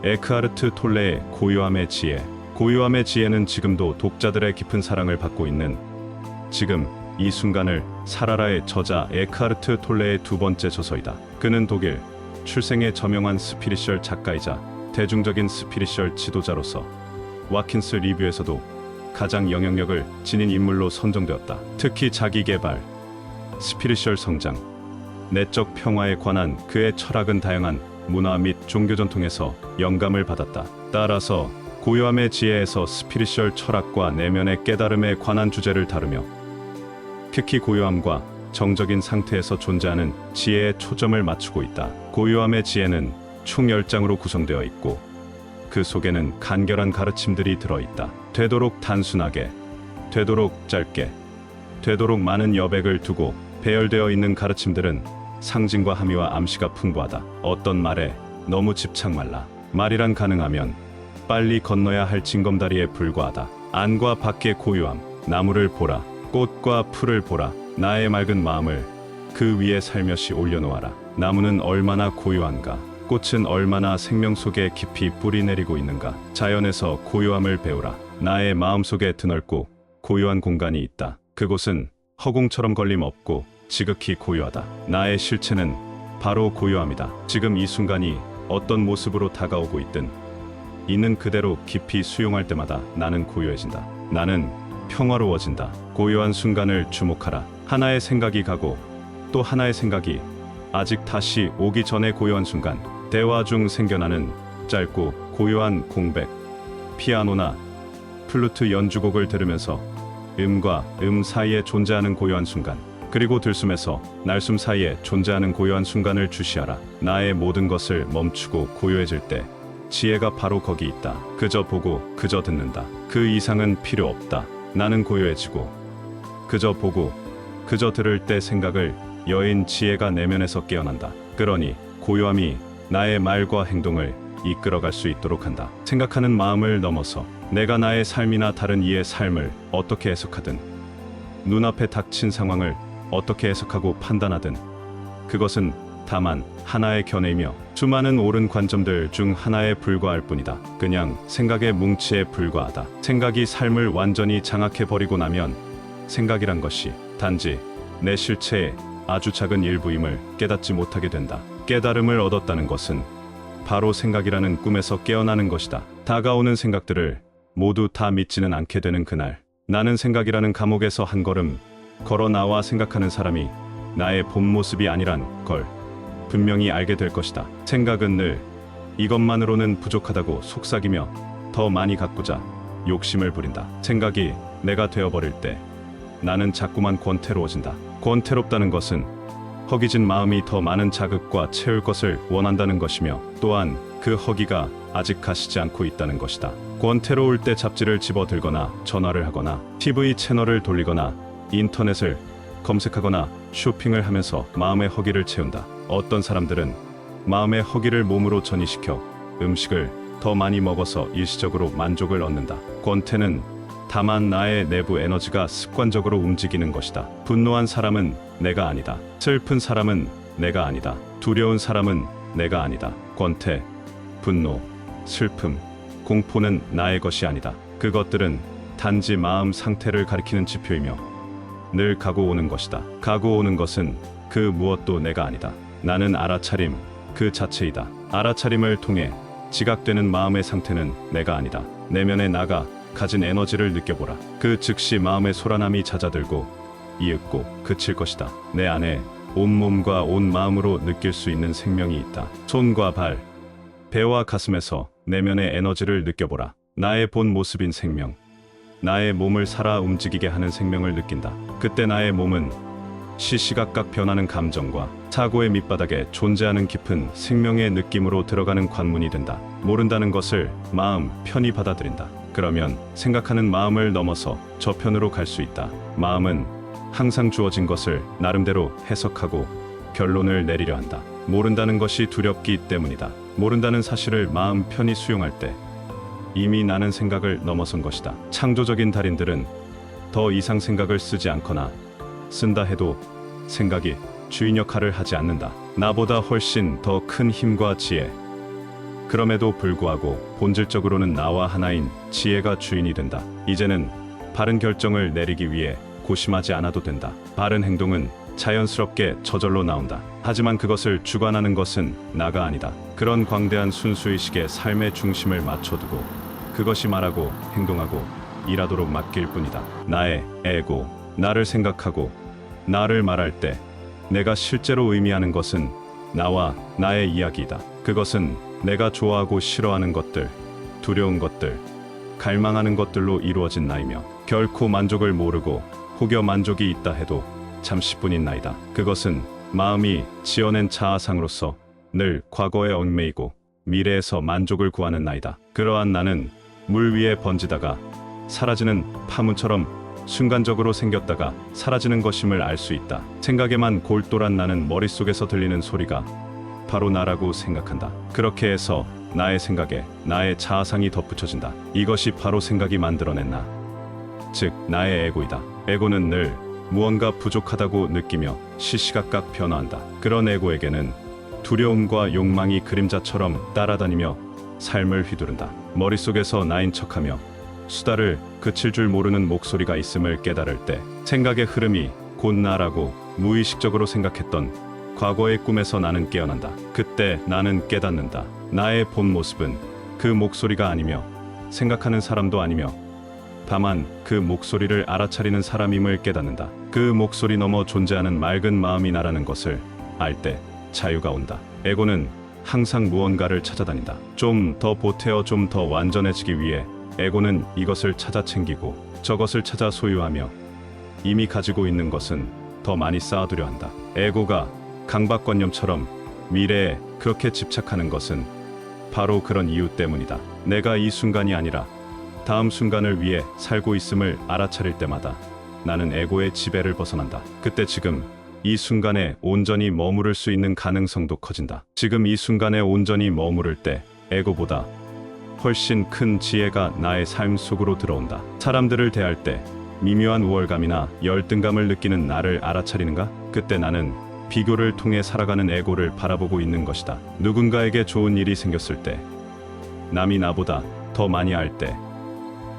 에크하르트 톨레의 고요함의 지혜. 고요함의 지혜는 지금도 독자들의 깊은 사랑을 받고 있는, 지금 이 순간을 살아라의 저자 에크하르트 톨레의 두 번째 저서이다. 그는 독일 출생의 저명한 스피리추얼 작가이자 대중적인 스피리추얼 지도자로서 와킨스 리뷰에서도 가장 영향력을 지닌 인물로 선정되었다. 특히 자기개발, 스피리추얼 성장, 내적 평화에 관한 그의 철학은 다양한 문화 및 종교 전통에서 영감을 받았다. 따라서 고요함의 지혜에서 스피리추얼 철학과 내면의 깨달음에 관한 주제를 다루며 특히 고요함과 정적인 상태에서 존재하는 지혜에 초점을 맞추고 있다. 고요함의 지혜는 총 10장으로 구성되어 있고 그 속에는 간결한 가르침들이 들어있다. 되도록 단순하게, 되도록 짧게, 되도록 많은 여백을 두고 배열되어 있는 가르침들은 상징과 함의와 암시가 풍부하다. 어떤 말에 너무 집착 말라. 말이란 가능하면 빨리 건너야 할 징검다리에 불과하다. 안과 밖의 고요함. 나무를 보라. 꽃과 풀을 보라. 나의 맑은 마음을 그 위에 살며시 올려놓아라. 나무는 얼마나 고요한가. 꽃은 얼마나 생명 속에 깊이 뿌리 내리고 있는가. 자연에서 고요함을 배우라. 나의 마음속에 드넓고 고요한 공간이 있다. 그곳은 허공처럼 걸림없고 지극히 고요하다. 나의 실체는 바로 고요함이다. 지금 이 순간이 어떤 모습으로 다가오고 있든 있는 그대로 깊이 수용할 때마다 나는 고요해진다. 나는 평화로워진다. 고요한 순간을 주목하라. 하나의 생각이 가고 또 하나의 생각이 아직 다시 오기 전에 고요한 순간. 대화 중 생겨나는 짧고 고요한 공백. 피아노나 플루트 연주곡을 들으면서 음과 음 사이에 존재하는 고요한 순간. 그리고 들숨에서 날숨 사이에 존재하는 고요한 순간을 주시하라. 나의 모든 것을 멈추고 고요해질 때 지혜가 바로 거기 있다. 그저 보고 그저 듣는다. 그 이상은 필요 없다. 나는 고요해지고 그저 보고 그저 들을 때 생각을 여인 지혜가 내면에서 깨어난다. 그러니 고요함이 나의 말과 행동을 이끌어갈 수 있도록 한다. 생각하는 마음을 넘어서 내가 나의 삶이나 다른 이의 삶을 어떻게 해석하든, 눈앞에 닥친 상황을 어떻게 해석하고 판단하든 그것은 다만 하나의 견해이며 수많은 옳은 관점들 중 하나에 불과할 뿐이다. 그냥 생각의 뭉치에 불과하다. 생각이 삶을 완전히 장악해버리고 나면 생각이란 것이 단지 내 실체의 아주 작은 일부임을 깨닫지 못하게 된다. 깨달음을 얻었다는 것은 바로 생각이라는 꿈에서 깨어나는 것이다. 다가오는 생각들을 모두 다 믿지는 않게 되는 그날, 나는 생각이라는 감옥에서 한 걸음 걸어 나와 생각하는 사람이 나의 본 모습이 아니란 걸 분명히 알게 될 것이다. 생각은 늘 이것만으로는 부족하다고 속삭이며 더 많이 갖고자 욕심을 부린다. 생각이 내가 되어버릴 때 나는 자꾸만 권태로워진다. 권태롭다는 것은 허기진 마음이 더 많은 자극과 채울 것을 원한다는 것이며 또한 그 허기가 아직 가시지 않고 있다는 것이다. 권태로울 때 잡지를 집어들거나 전화를 하거나 TV 채널을 돌리거나 인터넷을 검색하거나 쇼핑을 하면서 마음의 허기를 채운다. 어떤 사람들은 마음의 허기를 몸으로 전이시켜 음식을 더 많이 먹어서 일시적으로 만족을 얻는다. 권태는 다만 나의 내부 에너지가 습관적으로 움직이는 것이다. 분노한 사람은 내가 아니다. 슬픈 사람은 내가 아니다. 두려운 사람은 내가 아니다. 권태, 분노, 슬픔, 공포는 나의 것이 아니다. 그것들은 단지 마음 상태를 가리키는 지표이며 늘 가고 오는 것이다. 가고 오는 것은 그 무엇도 내가 아니다. 나는 알아차림 그 자체이다. 알아차림을 통해 지각되는 마음의 상태는 내가 아니다. 내면에 나가 가진 에너지를 느껴보라. 그 즉시 마음의 소란함이 잦아들고 이윽고 그칠 것이다. 내 안에 온몸과 온 마음으로 느낄 수 있는 생명이 있다. 손과 발, 배와 가슴에서 내면의 에너지를 느껴보라. 나의 본 모습인 생명, 나의 몸을 살아 움직이게 하는 생명을 느낀다. 그때 나의 몸은 시시각각 변하는 감정과 사고의 밑바닥에 존재하는 깊은 생명의 느낌으로 들어가는 관문이 된다. 모른다는 것을 마음 편히 받아들인다. 그러면 생각하는 마음을 넘어서 저편으로 갈 수 있다. 마음은 항상 주어진 것을 나름대로 해석하고 결론을 내리려 한다. 모른다는 것이 두렵기 때문이다. 모른다는 사실을 마음 편히 수용할 때 이미 나는 생각을 넘어선 것이다. 창조적인 달인들은 더 이상 생각을 쓰지 않거나 쓴다 해도 생각이 주인 역할을 하지 않는다. 나보다 훨씬 더 큰 힘과 지혜. 그럼에도 불구하고 본질적으로는 나와 하나인 지혜가 주인이 된다. 이제는 바른 결정을 내리기 위해 고심하지 않아도 된다. 바른 행동은 자연스럽게 저절로 나온다. 하지만 그것을 주관하는 것은 나가 아니다. 그런 광대한 순수의식에 삶의 중심을 맞춰두고 그것이 말하고 행동하고 일하도록 맡길 뿐이다. 나의 에고, 나를 생각하고 나를 말할 때 내가 실제로 의미하는 것은 나와 나의 이야기이다. 그것은 내가 좋아하고 싫어하는 것들, 두려운 것들, 갈망하는 것들로 이루어진 나이며 결코 만족을 모르고 혹여 만족이 있다 해도 잠시뿐인 나이다. 그것은 마음이 지어낸 자아상으로서 늘 과거에 얽매이고 미래에서 만족을 구하는 나이다. 그러한 나는 물 위에 번지다가 사라지는 파문처럼 순간적으로 생겼다가 사라지는 것임을 알 수 있다. 생각에만 골똘한 나는 머릿속에서 들리는 소리가 바로 나라고 생각한다. 그렇게 해서 나의 생각에 나의 자아상이 덧붙여진다. 이것이 바로 생각이 만들어낸 나, 즉 나의 에고이다. 에고는 늘 무언가 부족하다고 느끼며 시시각각 변화한다. 그런 에고에게는 두려움과 욕망이 그림자처럼 따라다니며 삶을 휘두른다. 머릿속에서 나인 척하며 수다를 그칠 줄 모르는 목소리가 있음을 깨달을 때 생각의 흐름이 곧 나라고 무의식적으로 생각했던 과거의 꿈에서 나는 깨어난다. 그때 나는 깨닫는다. 나의 본 모습은 그 목소리가 아니며 생각하는 사람도 아니며 다만 그 목소리를 알아차리는 사람임을 깨닫는다. 그 목소리 너머 존재하는 맑은 마음이 나라는 것을 알 때 자유가 온다. 에고는 항상 무언가를 찾아다닌다. 좀 더 보태어 좀 더 완전해지기 위해 에고는 이것을 찾아 챙기고 저것을 찾아 소유하며 이미 가지고 있는 것은 더 많이 쌓아두려 한다. 에고가 강박관념처럼 미래에 그렇게 집착하는 것은 바로 그런 이유 때문이다. 내가 이 순간이 아니라 다음 순간을 위해 살고 있음을 알아차릴 때마다 나는 에고의 지배를 벗어난다. 그때 지금 이 순간에 온전히 머무를 수 있는 가능성도 커진다. 지금 이 순간에 온전히 머무를 때 에고보다 훨씬 큰 지혜가 나의 삶 속으로 들어온다. 사람들을 대할 때 미묘한 우월감이나 열등감을 느끼는 나를 알아차리는가? 그때 나는 비교를 통해 살아가는 에고를 바라보고 있는 것이다. 누군가에게 좋은 일이 생겼을 때, 남이 나보다 더 많이 할 때,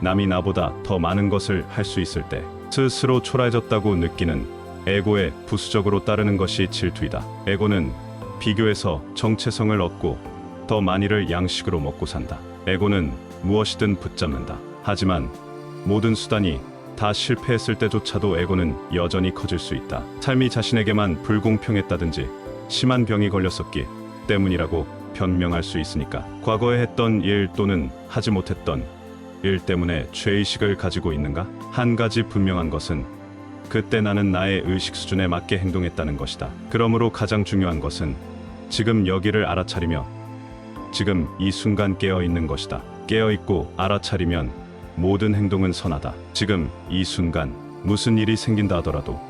남이 나보다 더 많은 것을 할 수 있을 때 스스로 초라해졌다고 느끼는 에고에 부수적으로 따르는 것이 질투이다. 에고는 비교에서 정체성을 얻고 더 많이를 양식으로 먹고 산다. 에고는 무엇이든 붙잡는다. 하지만 모든 수단이 다 실패했을 때조차도 에고는 여전히 커질 수 있다. 삶이 자신에게만 불공평했다든지 심한 병이 걸렸었기 때문이라고 변명할 수 있으니까. 과거에 했던 일 또는 하지 못했던 일 때문에 죄의식을 가지고 있는가? 한 가지 분명한 것은 그때 나는 나의 의식 수준에 맞게 행동했다는 것이다. 그러므로 가장 중요한 것은 지금 여기를 알아차리며 지금 이 순간 깨어있는 것이다. 깨어있고 알아차리면 모든 행동은 선하다. 지금 이 순간 무슨 일이 생긴다 하더라도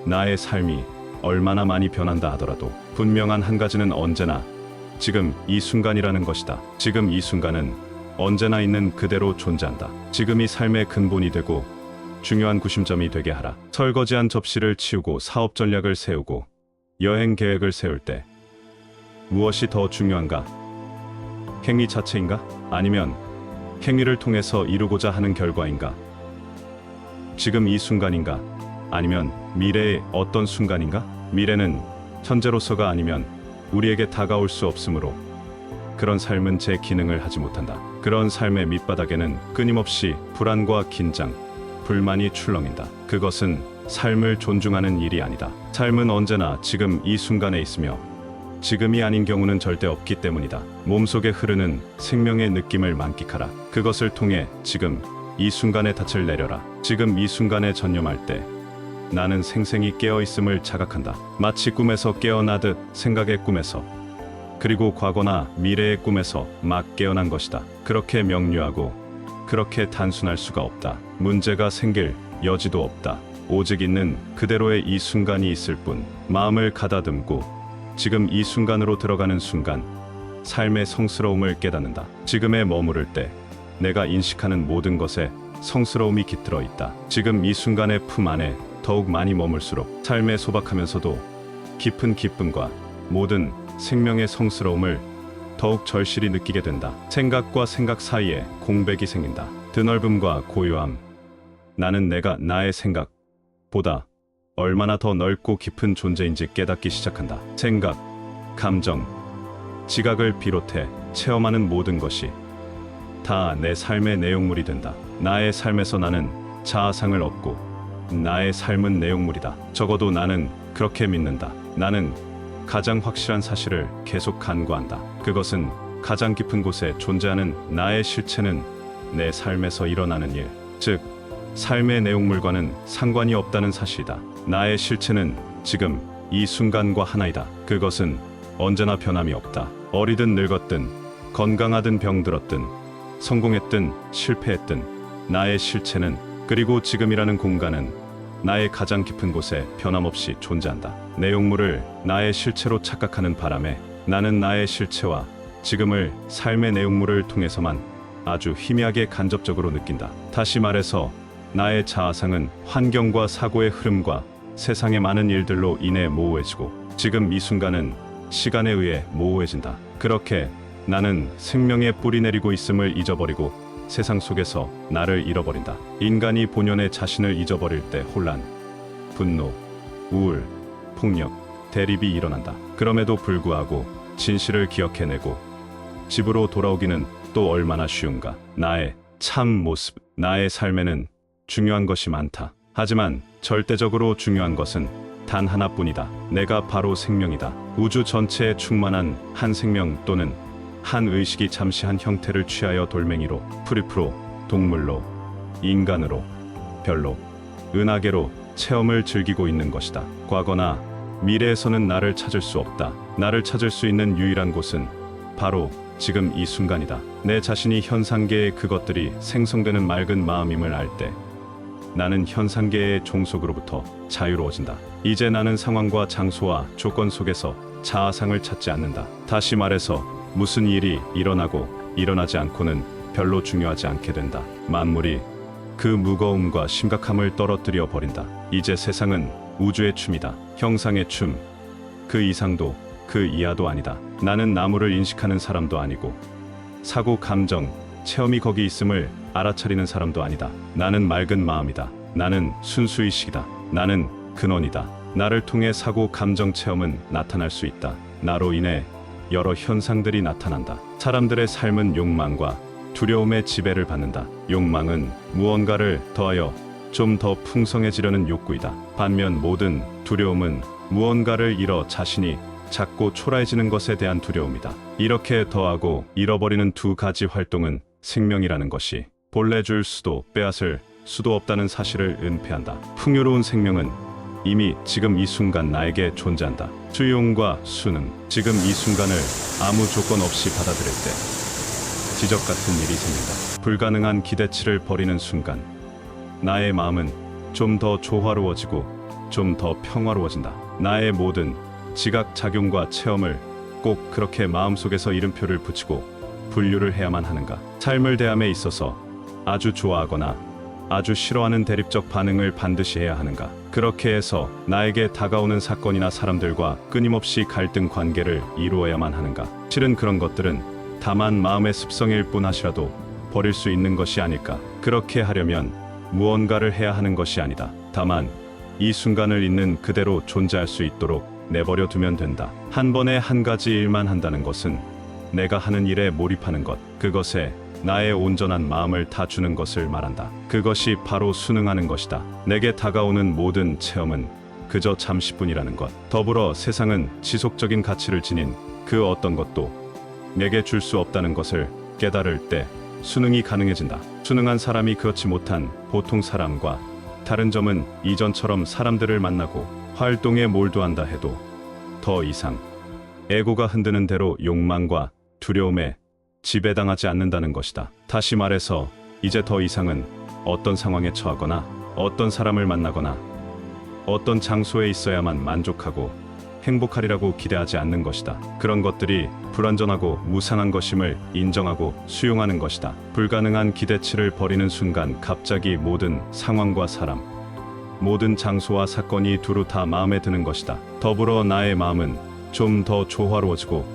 나의 삶이 얼마나 많이 변한다 하더라도 분명한 한 가지는 언제나 지금 이 순간이라는 것이다. 지금 이 순간은 언제나 있는 그대로 존재한다. 지금이 삶의 근본이 되고 중요한 구심점이 되게 하라. 설거지한 접시를 치우고 사업 전략을 세우고 여행 계획을 세울 때 무엇이 더 중요한가? 행위 자체인가? 아니면 행위를 통해서 이루고자 하는 결과인가? 지금 이 순간인가? 아니면 미래의 어떤 순간인가? 미래는 현재로서가 아니면 우리에게 다가올 수 없으므로 그런 삶은 제 기능을 하지 못한다. 그런 삶의 밑바닥에는 끊임없이 불안과 긴장, 불만이 출렁인다. 그것은 삶을 존중하는 일이 아니다. 삶은 언제나 지금 이 순간에 있으며 지금이 아닌 경우는 절대 없기 때문이다. 몸속에 흐르는 생명의 느낌을 만끽하라. 그것을 통해 지금 이 순간의 닻을 내려라. 지금 이 순간에 전념할 때 나는 생생히 깨어있음을 자각한다. 마치 꿈에서 깨어나듯 생각의 꿈에서 그리고 과거나 미래의 꿈에서 막 깨어난 것이다. 그렇게 명료하고 그렇게 단순할 수가 없다. 문제가 생길 여지도 없다. 오직 있는 그대로의 이 순간이 있을 뿐. 마음을 가다듬고 지금 이 순간으로 들어가는 순간 삶의 성스러움을 깨닫는다. 지금에 머무를 때 내가 인식하는 모든 것에 성스러움이 깃들어 있다. 지금 이 순간의 품 안에 더욱 많이 머물수록 삶에 소박하면서도 깊은 기쁨과 모든 생명의 성스러움을 더욱 절실히 느끼게 된다. 생각과 생각 사이에 공백이 생긴다. 드넓음과 고요함. 나는 내가 나의 생각보다 얼마나 더 넓고 깊은 존재인지 깨닫기 시작한다. 생각, 감정, 지각을 비롯해 체험하는 모든 것이 다 내 삶의 내용물이 된다. 나의 삶에서 나는 자아상을 얻고 나의 삶은 내용물이다. 적어도 나는 그렇게 믿는다. 나는 가장 확실한 사실을 계속 간구한다. 그것은 가장 깊은 곳에 존재하는 나의 실체는 내 삶에서 일어나는 일, 즉 삶의 내용물과는 상관이 없다는 사실이다. 나의 실체는 지금 이 순간과 하나이다. 그것은 언제나 변함이 없다. 어리든 늙었든 건강하든 병들었든 성공했든 실패했든 나의 실체는, 그리고 지금이라는 공간은 나의 가장 깊은 곳에 변함없이 존재한다. 내용물을 나의 실체로 착각하는 바람에 나는 나의 실체와 지금을 삶의 내용물을 통해서만 아주 희미하게 간접적으로 느낀다. 다시 말해서 나의 자아상은 환경과 사고의 흐름과 세상의 많은 일들로 인해 모호해지고 지금 이 순간은 시간에 의해 모호해진다. 그렇게 나는 생명의 뿌리 내리고 있음을 잊어버리고 세상 속에서 나를 잃어버린다. 인간이 본연의 자신을 잊어버릴 때 혼란, 분노, 우울, 폭력, 대립이 일어난다. 그럼에도 불구하고 진실을 기억해내고 집으로 돌아오기는 또 얼마나 쉬운가. 나의 참 모습, 나의 삶에는 중요한 것이 많다. 하지만 절대적으로 중요한 것은 단 하나뿐이다. 내가 바로 생명이다. 우주 전체에 충만한 한 생명 또는 한 의식이 잠시 한 형태를 취하여 돌멩이로, 프리프로, 동물로, 인간으로, 별로, 은하계로 체험을 즐기고 있는 것이다. 과거나 미래에서는 나를 찾을 수 없다. 나를 찾을 수 있는 유일한 곳은 바로 지금 이 순간이다. 내 자신이 현상계의 그것들이 생성되는 맑은 마음임을 알 때 나는 현상계의 종속으로부터 자유로워진다. 이제 나는 상황과 장소와 조건 속에서 자아상을 찾지 않는다. 다시 말해서 무슨 일이 일어나고 일어나지 않고는 별로 중요하지 않게 된다. 만물이 그 무거움과 심각함을 떨어뜨려 버린다. 이제 세상은 우주의 춤이다. 형상의 춤. 그 이상도 그 이하도 아니다. 나는 나무를 인식하는 사람도 아니고 사고, 감정, 체험이 거기 있음을 알아차리는 사람도 아니다. 나는 맑은 마음이다. 나는 순수의식이다. 나는 근원이다. 나를 통해 사고, 감정, 체험은 나타날 수 있다. 나로 인해 여러 현상들이 나타난다. 사람들의 삶은 욕망과 두려움의 지배를 받는다. 욕망은 무언가를 더하여 좀 더 풍성해지려는 욕구이다. 반면 모든 두려움은 무언가를 잃어 자신이 작고 초라해지는 것에 대한 두려움이다. 이렇게 더하고 잃어버리는 두 가지 활동은 생명이라는 것이 본래 줄 수도 빼앗을 수도 없다는 사실을 은폐한다. 풍요로운 생명은 이미 지금 이 순간 나에게 존재한다. 수용과 수능. 지금 이 순간을 아무 조건 없이 받아들일 때 지적 같은 일이 생긴다. 불가능한 기대치를 버리는 순간 나의 마음은 좀 더 조화로워지고 좀 더 평화로워진다. 나의 모든 지각, 작용과 체험을 꼭 그렇게 마음속에서 이름표를 붙이고 분류를 해야만 하는가? 삶을 대함에 있어서 아주 좋아하거나 아주 싫어하는 대립적 반응을 반드시 해야 하는가? 그렇게 해서 나에게 다가오는 사건이나 사람들과 끊임없이 갈등 관계를 이루어야만 하는가? 실은 그런 것들은 다만 마음의 습성일 뿐 하시라도 버릴 수 있는 것이 아닐까? 그렇게 하려면 무언가를 해야 하는 것이 아니다. 다만 이 순간을 있는 그대로 존재할 수 있도록 내버려 두면 된다. 한 번에 한 가지 일만 한다는 것은 내가 하는 일에 몰입하는 것, 그것에 나의 온전한 마음을 다 주는 것을 말한다. 그것이 바로 순응하는 것이다. 내게 다가오는 모든 체험은 그저 잠시뿐이라는 것. 더불어 세상은 지속적인 가치를 지닌 그 어떤 것도 내게 줄 수 없다는 것을 깨달을 때 순응이 가능해진다. 순응한 사람이 그렇지 못한 보통 사람과 다른 점은 이전처럼 사람들을 만나고 활동에 몰두한다 해도 더 이상 에고가 흔드는 대로 욕망과 두려움에 지배당하지 않는다는 것이다. 다시 말해서 이제 더 이상은 어떤 상황에 처하거나 어떤 사람을 만나거나 어떤 장소에 있어야만 만족하고 행복하리라고 기대하지 않는 것이다. 그런 것들이 불완전하고 무상한 것임을 인정하고 수용하는 것이다. 불가능한 기대치를 버리는 순간 갑자기 모든 상황과 사람, 모든 장소와 사건이 두루 다 마음에 드는 것이다. 더불어 나의 마음은 좀 더 조화로워지고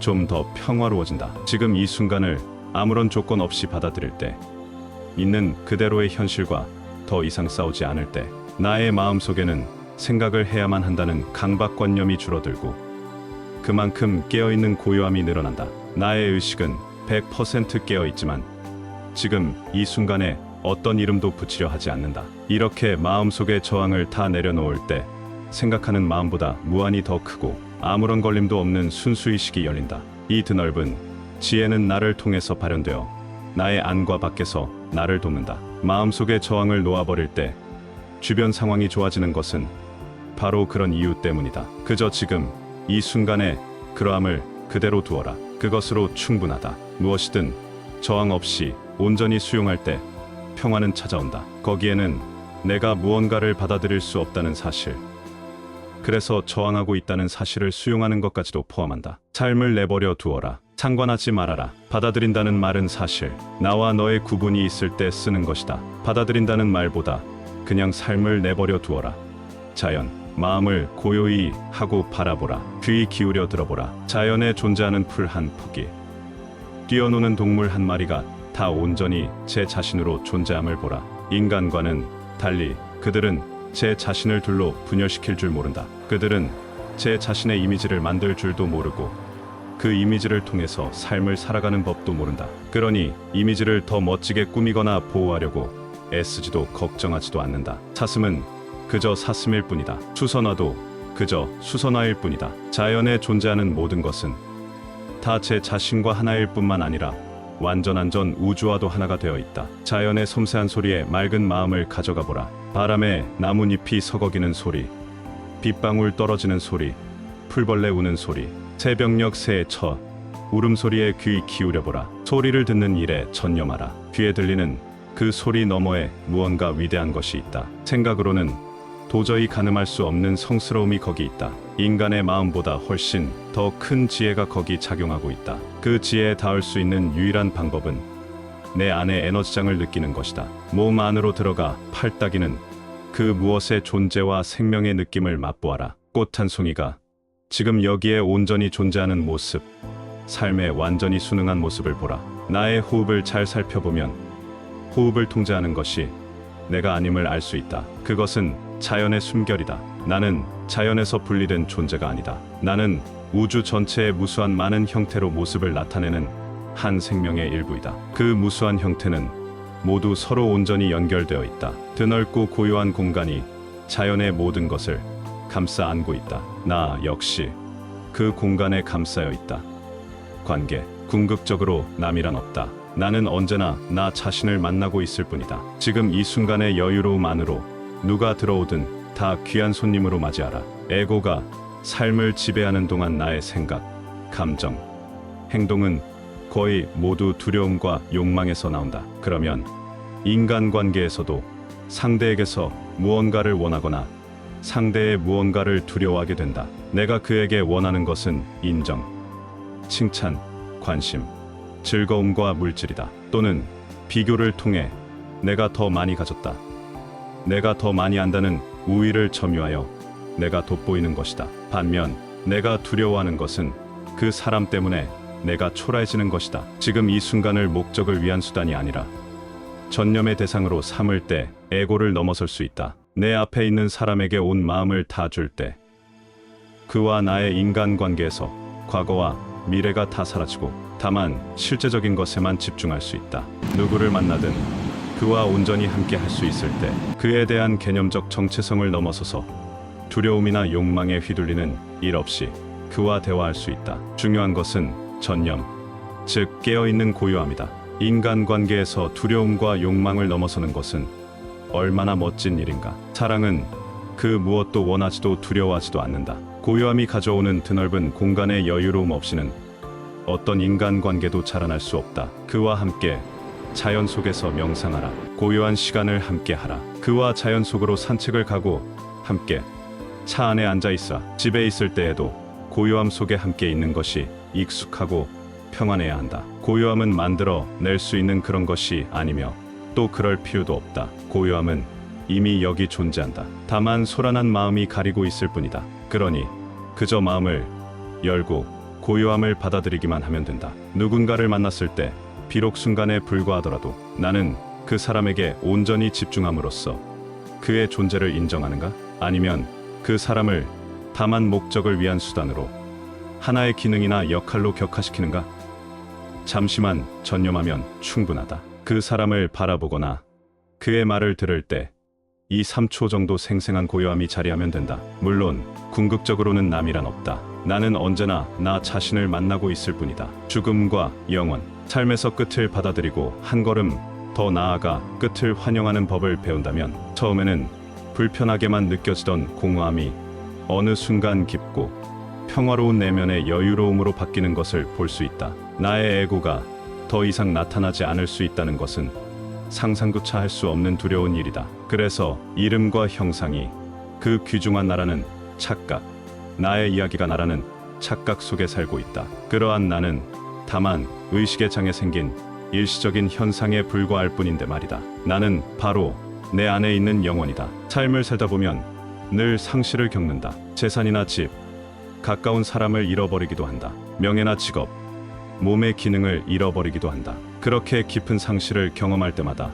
좀 더 평화로워진다. 지금 이 순간을 아무런 조건 없이 받아들일 때, 있는 그대로의 현실과 더 이상 싸우지 않을 때, 나의 마음속에는 생각을 해야만 한다는 강박관념이 줄어들고 그만큼 깨어있는 고요함이 늘어난다. 나의 의식은 100% 깨어있지만 지금 이 순간에 어떤 이름도 붙이려 하지 않는다. 이렇게 마음속의 저항을 다 내려놓을 때 생각하는 마음보다 무한히 더 크고 아무런 걸림도 없는 순수의식이 열린다. 이 드넓은 지혜는 나를 통해서 발현되어 나의 안과 밖에서 나를 돕는다. 마음속의 저항을 놓아버릴 때 주변 상황이 좋아지는 것은 바로 그런 이유 때문이다. 그저 지금 이 순간에 그러함을 그대로 두어라. 그것으로 충분하다. 무엇이든 저항 없이 온전히 수용할 때 평화는 찾아온다. 거기에는 내가 무언가를 받아들일 수 없다는 사실, 그래서 저항하고 있다는 사실을 수용하는 것까지도 포함한다. 삶을 내버려 두어라. 상관하지 말아라. 받아들인다는 말은 사실 나와 너의 구분이 있을 때 쓰는 것이다. 받아들인다는 말보다 그냥 삶을 내버려 두어라. 자연, 마음을 고요히 하고 바라보라. 귀 기울여 들어보라. 자연에 존재하는 풀 한 폭이, 뛰어노는 동물 한 마리가 다 온전히 제 자신으로 존재함을 보라. 인간과는 달리 그들은 제 자신을 둘로 분열시킬 줄 모른다. 그들은 제 자신의 이미지를 만들 줄도 모르고 그 이미지를 통해서 삶을 살아가는 법도 모른다. 그러니 이미지를 더 멋지게 꾸미거나 보호하려고 애쓰지도 걱정하지도 않는다. 사슴은 그저 사슴일 뿐이다. 수선화도 그저 수선화일 뿐이다. 자연에 존재하는 모든 것은 다 제 자신과 하나일 뿐만 아니라 완전한 전 우주와도 하나가 되어 있다. 자연의 섬세한 소리에 맑은 마음을 가져가 보라. 바람에 나뭇잎이 서걱이는 소리, 빗방울 떨어지는 소리, 풀벌레 우는 소리, 새벽녘 새의 첫 울음소리에 귀 기울여보라. 소리를 듣는 일에 전념하라. 귀에 들리는 그 소리 너머에 무언가 위대한 것이 있다. 생각으로는 도저히 가늠할 수 없는 성스러움이 거기 있다. 인간의 마음보다 훨씬 더 큰 지혜가 거기 작용하고 있다. 그 지혜에 닿을 수 있는 유일한 방법은 내 안의 에너지장을 느끼는 것이다. 몸 안으로 들어가 팔딱이는 그 무엇의 존재와 생명의 느낌을 맛보아라. 꽃 한 송이가 지금 여기에 온전히 존재하는 모습, 삶에 완전히 순응한 모습을 보라. 나의 호흡을 잘 살펴보면 호흡을 통제하는 것이 내가 아님을 알 수 있다. 그것은 자연의 숨결이다. 나는 자연에서 분리된 존재가 아니다. 나는 우주 전체의 무수한 많은 형태로 모습을 나타내는 한 생명의 일부이다. 그 무수한 형태는 모두 서로 온전히 연결되어 있다. 드넓고 고요한 공간이 자연의 모든 것을 감싸 안고 있다. 나 역시 그 공간에 감싸여 있다. 관계, 궁극적으로 남이란 없다. 나는 언제나 나 자신을 만나고 있을 뿐이다. 지금 이 순간의 여유로움 안으로 누가 들어오든 다 귀한 손님으로 맞이하라. 에고가 삶을 지배하는 동안 나의 생각, 감정, 행동은 거의 모두 두려움과 욕망에서 나온다. 그러면 인간관계에서도 상대에게서 무언가를 원하거나 상대의 무언가를 두려워하게 된다. 내가 그에게 원하는 것은 인정, 칭찬, 관심, 즐거움과 물질이다. 또는 비교를 통해 내가 더 많이 가졌다, 내가 더 많이 안다는 우위를 점유하여 내가 돋보이는 것이다. 반면 내가 두려워하는 것은 그 사람 때문에 내가 초라해지는 것이다. 지금 이 순간을 목적을 위한 수단이 아니라 전념의 대상으로 삼을 때 에고를 넘어설 수 있다. 내 앞에 있는 사람에게 온 마음을 다 줄 때 그와 나의 인간관계에서 과거와 미래가 다 사라지고 다만 실제적인 것에만 집중할 수 있다. 누구를 만나든 그와 온전히 함께 할 수 있을 때 그에 대한 개념적 정체성을 넘어서서 두려움이나 욕망에 휘둘리는 일 없이 그와 대화할 수 있다. 중요한 것은 전념, 즉 깨어있는 고요함이다. 인간관계에서 두려움과 욕망을 넘어서는 것은 얼마나 멋진 일인가. 사랑은 그 무엇도 원하지도 두려워하지도 않는다. 고요함이 가져오는 드넓은 공간의 여유로움 없이는 어떤 인간관계도 자라날 수 없다. 그와 함께 자연 속에서 명상하라. 고요한 시간을 함께 하라. 그와 자연 속으로 산책을 가고 함께 차 안에 앉아 있어. 집에 있을 때에도 고요함 속에 함께 있는 것이 익숙하고 평안해야 한다. 고요함은 만들어 낼 수 있는 그런 것이 아니며 또 그럴 필요도 없다. 고요함은 이미 여기 존재한다. 다만 소란한 마음이 가리고 있을 뿐이다. 그러니 그저 마음을 열고 고요함을 받아들이기만 하면 된다. 누군가를 만났을 때 비록 순간에 불과하더라도 나는 그 사람에게 온전히 집중함으로써 그의 존재를 인정하는가? 아니면 그 사람을 다만 목적을 위한 수단으로 하나의 기능이나 역할로 격화시키는가? 잠시만 전념하면 충분하다. 그 사람을 바라보거나 그의 말을 들을 때 2, 3초 정도 생생한 고요함이 자리하면 된다. 물론 궁극적으로는 남이란 없다. 나는 언제나 나 자신을 만나고 있을 뿐이다. 죽음과 영원, 삶에서 끝을 받아들이고 한 걸음 더 나아가 끝을 환영하는 법을 배운다면 처음에는 불편하게만 느껴지던 공허함이 어느 순간 깊고 평화로운 내면의 여유로움으로 바뀌는 것을 볼 수 있다. 나의 에고가 더 이상 나타나지 않을 수 있다는 것은 상상조차 할 수 없는 두려운 일이다. 그래서 이름과 형상이 그 귀중한 나라는 착각, 나의 이야기가 나라는 착각 속에 살고 있다. 그러한 나는 다만 의식의 장에 생긴 일시적인 현상에 불과할 뿐인데 말이다. 나는 바로 내 안에 있는 영혼이다. 삶을 살다 보면 늘 상실을 겪는다. 재산이나 집, 가까운 사람을 잃어버리기도 한다. 명예나 직업, 몸의 기능을 잃어버리기도 한다. 그렇게 깊은 상실을 경험할 때마다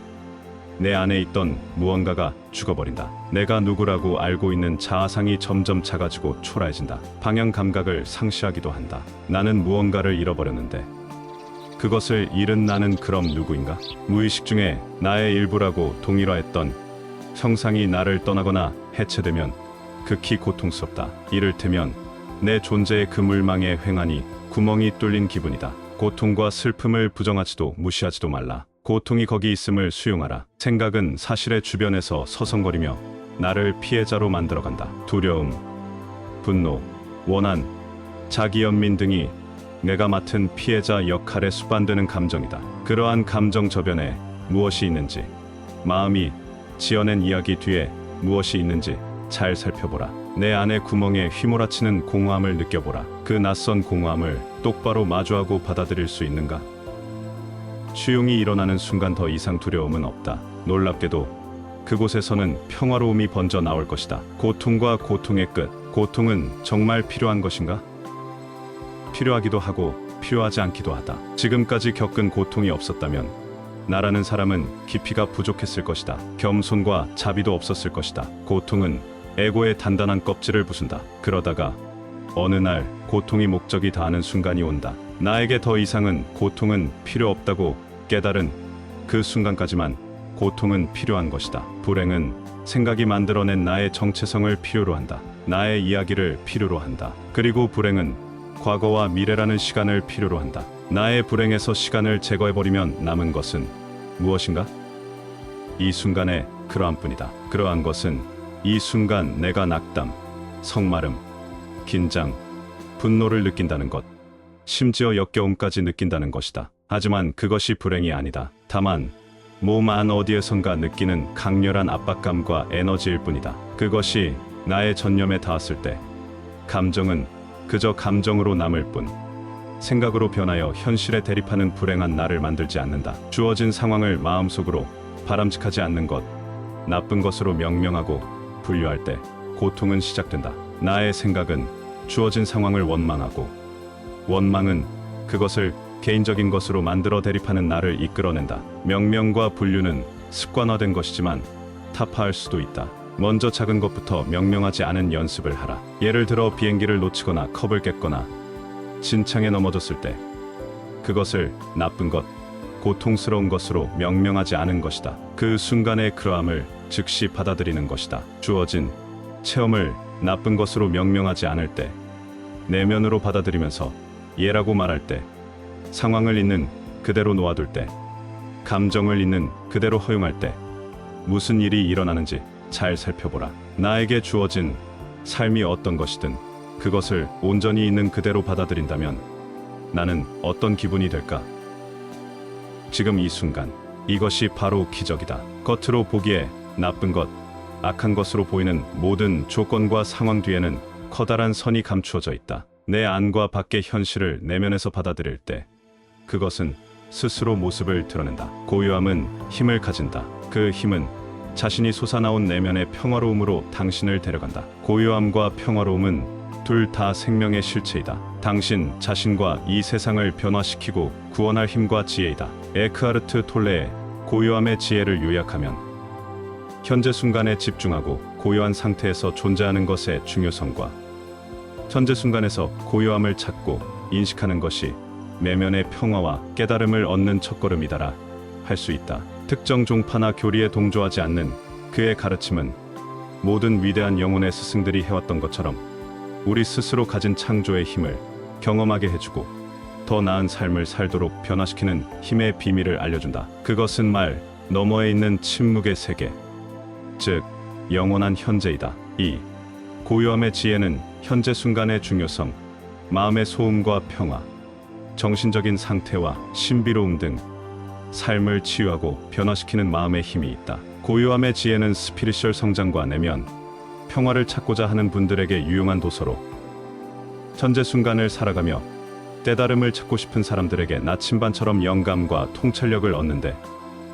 내 안에 있던 무언가가 죽어버린다. 내가 누구라고 알고 있는 자아상이 점점 작아지고 초라해진다. 방향 감각을 상실하기도 한다. 나는 무언가를 잃어버렸는데 그것을 잃은 나는 그럼 누구인가? 무의식 중에 나의 일부라고 동일화했던 형상이 나를 떠나거나 해체되면 극히 고통스럽다. 이를테면 내 존재의 그물망에 횡하니 구멍이 뚫린 기분이다. 고통과 슬픔을 부정하지도 무시하지도 말라. 고통이 거기 있음을 수용하라. 생각은 사실의 주변에서 서성거리며 나를 피해자로 만들어간다. 두려움, 분노, 원한, 자기연민 등이 내가 맡은 피해자 역할에 수반되는 감정이다. 그러한 감정 저변에 무엇이 있는지, 마음이 지어낸 이야기 뒤에 무엇이 있는지 잘 살펴보라. 내 안의 구멍에 휘몰아치는 공허함을 느껴보라. 그 낯선 공허함을 똑바로 마주하고 받아들일 수 있는가? 추용이 일어나는 순간 더 이상 두려움은 없다. 놀랍게도 그곳에서는 평화로움이 번져 나올 것이다. 고통과 고통의 끝. 고통은 정말 필요한 것인가? 필요하기도 하고 필요하지 않기도 하다. 지금까지 겪은 고통이 없었다면 나라는 사람은 깊이가 부족했을 것이다. 겸손과 자비도 없었을 것이다. 고통은 에고의 단단한 껍질을 부순다. 그러다가 어느 날 고통이 목적이 다하는 순간이 온다. 나에게 더 이상은 고통은 필요 없다고 깨달은 그 순간까지만 고통은 필요한 것이다. 불행은 생각이 만들어낸 나의 정체성을 필요로 한다. 나의 이야기를 필요로 한다. 그리고 불행은 과거와 미래라는 시간을 필요로 한다. 나의 불행에서 시간을 제거해버리면 남은 것은 무엇인가? 이 순간의 그러한 뿐이다. 그러한 것은 이 순간 내가 낙담, 성마름, 긴장, 분노를 느낀다는 것, 심지어 역겨움까지 느낀다는 것이다. 하지만 그것이 불행이 아니다. 다만 몸 안 어디에선가 느끼는 강렬한 압박감과 에너지일 뿐이다. 그것이 나의 전념에 닿았을 때 감정은 그저 감정으로 남을 뿐 생각으로 변하여 현실에 대립하는 불행한 나를 만들지 않는다. 주어진 상황을 마음속으로 바람직하지 않는 것, 나쁜 것으로 명명하고 분류할 때 고통은 시작된다. 나의 생각은 주어진 상황을 원망하고 원망은 그것을 개인적인 것으로 만들어 대립하는 나를 이끌어낸다. 명명과 분류는 습관화된 것이지만 타파할 수도 있다. 먼저 작은 것부터 명명하지 않은 연습을 하라. 예를 들어 비행기를 놓치거나 컵을 깼거나 진창에 넘어졌을 때 그것을 나쁜 것, 고통스러운 것으로 명명하지 않은 것이다. 그 순간의 그러함을 즉시 받아들이는 것이다. 주어진 체험을 나쁜 것으로 명명하지 않을 때, 내면으로 받아들이면서 예라고 말할 때, 상황을 있는 그대로 놓아둘 때, 감정을 있는 그대로 허용할 때 무슨 일이 일어나는지 잘 살펴보라. 나에게 주어진 삶이 어떤 것이든 그것을 온전히 있는 그대로 받아들인다면 나는 어떤 기분이 될까? 지금 이 순간, 이것이 바로 기적이다. 겉으로 보기에 나쁜 것, 악한 것으로 보이는 모든 조건과 상황 뒤에는 커다란 선이 감추어져 있다. 내 안과 밖의 현실을 내면에서 받아들일 때 그것은 스스로 모습을 드러낸다. 고요함은 힘을 가진다. 그 힘은 자신이 솟아나온 내면의 평화로움으로 당신을 데려간다. 고요함과 평화로움은 둘 다 생명의 실체이다. 당신 자신과 이 세상을 변화시키고 구원할 힘과 지혜이다. 에크하르트 톨레의 고요함의 지혜를 요약하면 현재 순간에 집중하고 고요한 상태에서 존재하는 것의 중요성과 현재 순간에서 고요함을 찾고 인식하는 것이 내면의 평화와 깨달음을 얻는 첫걸음이다라 할 수 있다. 특정 종파나 교리에 동조하지 않는 그의 가르침은 모든 위대한 영혼의 스승들이 해왔던 것처럼 우리 스스로 가진 창조의 힘을 경험하게 해주고 더 나은 삶을 살도록 변화시키는 힘의 비밀을 알려준다. 그것은 말 너머에 있는 침묵의 세계, 즉 영원한 현재이다. 이 고요함의 지혜는 현재 순간의 중요성, 마음의 소음과 평화, 정신적인 상태와 신비로움 등 삶을 치유하고 변화시키는 마음의 힘이 있다. 고요함의 지혜는 스피리추얼 성장과 내면 평화를 찾고자 하는 분들에게 유용한 도서로 현재 순간을 살아가며 깨달음을 찾고 싶은 사람들에게 나침반처럼 영감과 통찰력을 얻는데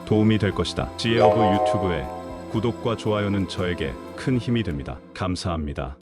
도움이 될 것이다. 지혜오브 유튜브의 구독과 좋아요는 저에게 큰 힘이 됩니다. 감사합니다.